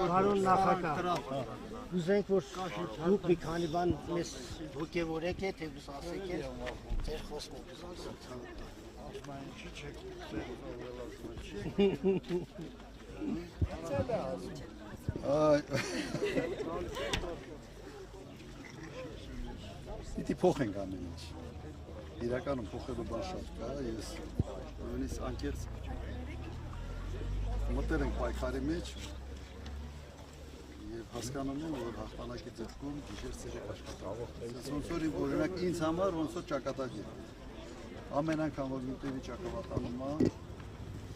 Բարոն նախագահ, ուզենք որ դուք մի քանի բան մեզ հոգևորեք է, թե դուք ասեք է, ձեր խոսքը Պիտի փոխենք ամեն ինչ։ Իրականում փոխելու բան շատ կա, ես նույնիսկ անկեղծ մտել ենք պայքարի մեջ եւ հասկանում եմ, որ հաղթանակի ձեռքում գիշեր-ցերեկ աշխատող։ Ոնց որ օրինակ ինձ համար ոնց որ ճակատագիր։ Ամեն անգամ որ մի տևի ճակատանում եմ,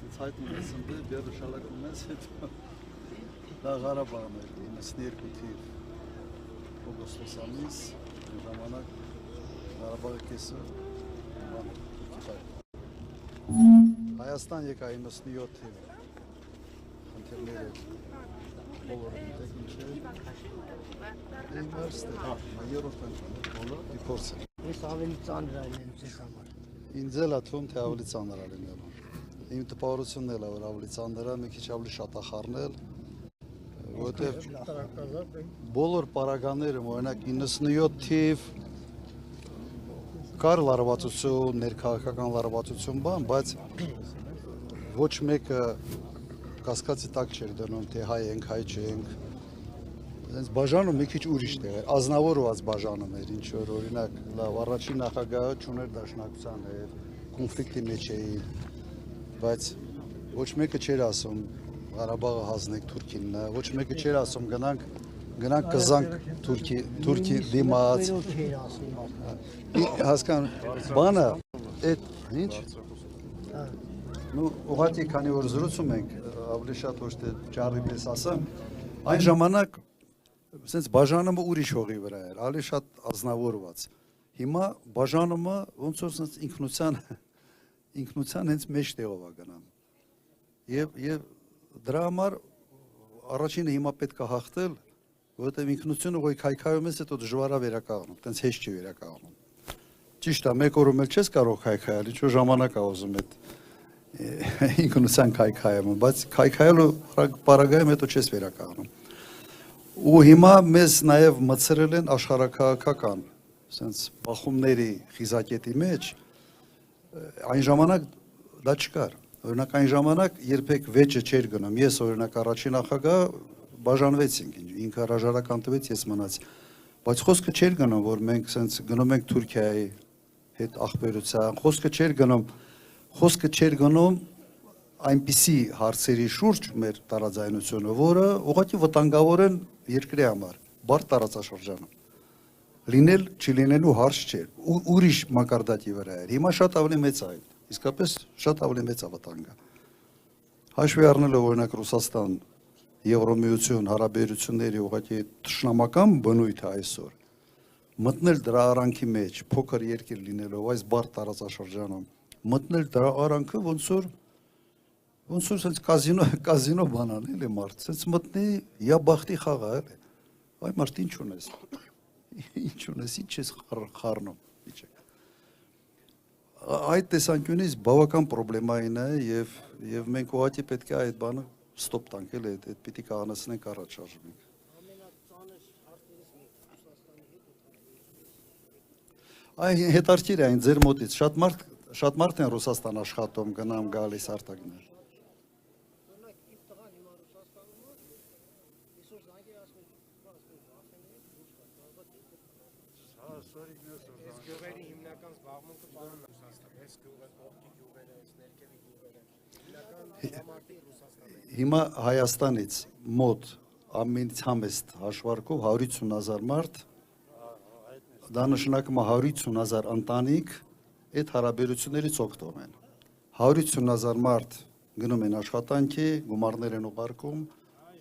ինձ հայտնում ես ընդ բերը շալակում ես, հետո դա Ղարաբաղն էր 92 թիվ օգոստոս ամիս, ժամանակ Ղարաբաղի կեսը Հայաստան եկա 97 թիվ խնդիրները բոլորը դեք ինչ է ինվերստը, երորդ ընկան, բոլոր դիպորս է Ես ավելի ծանր այլեն ձեզ համար Ինձ էլ ատվում, թե ավելի ծանր ալինելու Իմ տպավորությունն էլ որ ավելի ծանր է, մի քիչ ավելի շատ է խառնել որովհետև բոլոր պարագաները, օրինակ 97 թիվ կար լարվածություն, ներքաղաքական լարվածություն բան, բայց ոչ մեկը կասկածի տակ չէր դնում, թե հայ ենք, հայ չենք։ Հենց բաժանում մի քիչ ուրիշ տեղ էր, ազնվորված բաժանում էր, ինչ որ օրինակ լավ առաջին նախագահը չուներ դաշնակցության հետ, կոնֆլիկտի մեջ էին, բայց ոչ մեկը չէր ասում Ղարաբաղը հանձնենք Թուրքինն է, ոչ մեկը չէր ասում գնանք կզանք Թուրքի դիմաց։ Հասկան, բանը, այդ ինչ։ Ուղղակի քանի որ զրուցում ենք, ավելի շատ ոչ թե ճառի պես ասեմ, այն ժամանակ սենց բաժանումը ուրիշ հողի վրա էր, ավելի շատ ազնվորված։ Հիմա բաժանումը ոնց որ սենց ինքնության հենց մեջտեղով է գնամ։ Եվ դրա համար առաջինը հիմա պետք է հաղթել, որովհետև ինքնությունը ուղղակի քայքայում ես, հետո դժվար է վերականգնում, տենց հեշտ չի վերականգնում։ Ճիշտ է, մեկ օրում էլ չես կարող քայքայել, ինչ-որ ժամանակ է ուզում այդ ինքնության քայքայումը, բայց քայքայելու պարագայում հետո չես վերականգնում։ Ու հիմա մեզ նաև մտցրել են աշխարհաքաղաքական, սենց բախումների խիզակետի մեջ, այն ժամանակ դա չկար։ Օրինակ այն ժամանակ երբեք վեճը չէր գնում, ես օրինակ առաջին նախագահ բաժանվեցինք, ինքը հրաժարական տվեց, ես մնացի, բայց խոսքը չէր գնում, որ մենք սենց գնում ենք Թուրքիայի հետ ախպերության, խոսքը չէր գնում այնպիսի հարցերի շուրջ մեր տարաձայնությունը, որը ուղղակի վտանգավոր են երկրի համար, բարդ տարածաշրջանում։ Լինել չլինելու հարց չէր, ուրիշ մակարդակի վրա էր, հիմա շատ ավելի մեծ է, իսկապես շատ ավելի մեծ է վտանգը։ Հաշվի առնելով օրինակ Ռուսաստան, Եվրոմիություն, հարաբերությունների ուղղակի թշնամական բնույթ է այսօր, մտնել դրա արանքի մեջ, փոքր երկիր լինելով այս բարդ տարածաշրջանում, մտնել դրա արանքը ոնց որ սենց կազինո բանան էլի մարդ, սենց մտնի յա բախտի խաղա էլի, այ մարդ ինչ ունես, ինչ ես խառնում, այդ տեսանկյունից բավական պրոբլեմային է և մենք ուղղակի պետք է այդ բանը ստոպ տանք էլ այդ պիտի կաղանացնենք առաջ շարժվենք։ Այ հետարքիր է այն ձեր մոտից, շատ մարդ են Ռուսաստան աշխատում, գնամ գալիս արտագնել։ Հիմա Հայաստանից մոտ ամենից համեստ հաշվարկով 150,000 մարդ, դա նշանակում է 150,000 ընտանիք այդ հարաբերություններից օգտվում են։ 150,000 մարդ գնում են աշխատանքի, գումարներ են ուղարկում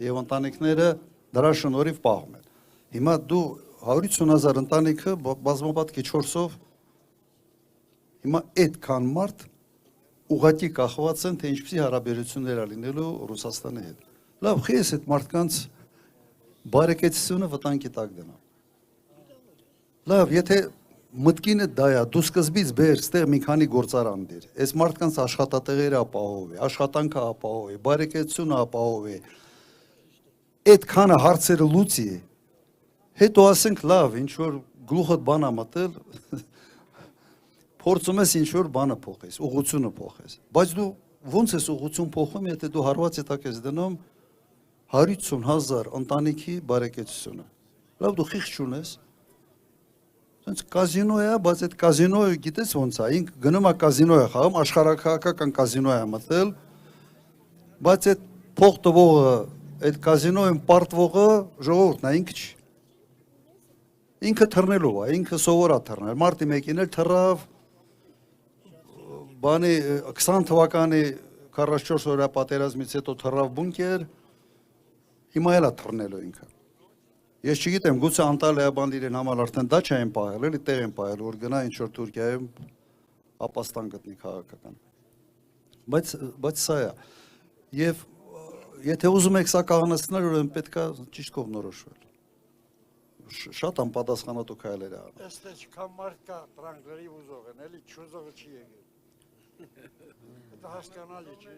և ընտանիքները դրա շնորհիվ պահում են։ Հիմա դու 150,000 ընտանիքը բազմապատկի 4-ով, հիմա այդքան մարդ ուղղակի կախված են, թե ինչպիսի հարաբերություններ է լինելու Ռուսաստանի հետ։ Լավ, խես այդ մարդկանց բարեկեցությունը վտանգի տակ դնա։ Լավ, եթե մտքինը դա է, դու սկզբից բեր, ստեղ մի քանի գործարան դեր, այս մարդկանց աշխատատեղերը ապահովի, աշխատանքը ապահովի, բարեկեցությունը ապահովի, այդքանը հարցերը լուծի, հետո ասենք լավ, ինչ որ գլուխդ բանա մտել, փորձում ես ինչ որ բանը փոխես, ուղղությունը փոխես։ Բայց դու ո՞նց ես ուղղություն փոխում, եթե դու հարվածի տակ ես դնում 150,000 ընտանիքի բարեկեցությունը։ Լավ, դու խիղճ չունես։ Սենց կազինո է, բայց այդ կազինոյը գիտես ոնց է, ինք գնում է կազինո է խաղում, աշխարհակահաղական կազինո է մտել, բայց այդ փող տվողը, այդ կազինոյում պարտվողը ժողովուրդն է, ինքը չի։ Ինքը թռնելով է, ինքը սովոր է թռնել։ Մարտի 1-ին էլ թռավ, բանի 20 թվականի 44 օրյա պատերազմից հետո թռավ բունկեր, հիմա էլ է թռնելու ինքը։ Ես չգիտեմ, գուցե Անտալիա բանդիրին համար արդեն դա չեն պահել, էլի տեղ են պահել, որ գնա ինչ-որ Թուրքիայում ապաստան գտնի քաղաքական։ Բայց սա է։ Եվ եթե ուզում եք սա կաղանացնել, ուրեմն պետք է ճիշտ կողմնորոշվել։ Շատ անպատասխանատու քայլեր է անում։ Այստեղ չկա մարդ կա, տրանքների ուզող են, էլի չուզողը չի եկել։ Դա հասկանալի չի։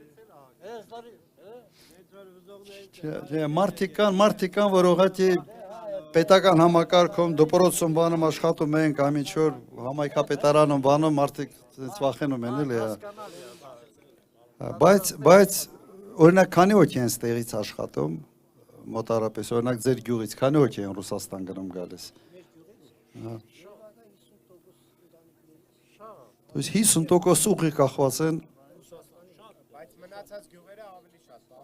Մարդիկ կան, որ ուղղակի պետական համակարգում դպրոցում բանում աշխատում են կամ ինչ որ համայնքապետարանում բանում մարդիկ վախենում են էլի։ Բայց օրինակ քանի հոգի են ստեղից աշխատում մոտարապես, օրինակ ձեր գյուղից քանի հոգի են Ռուսաստան գնում գալիս։ То есть 50% ուղի կախված են։ Բայց մնացած գյուղի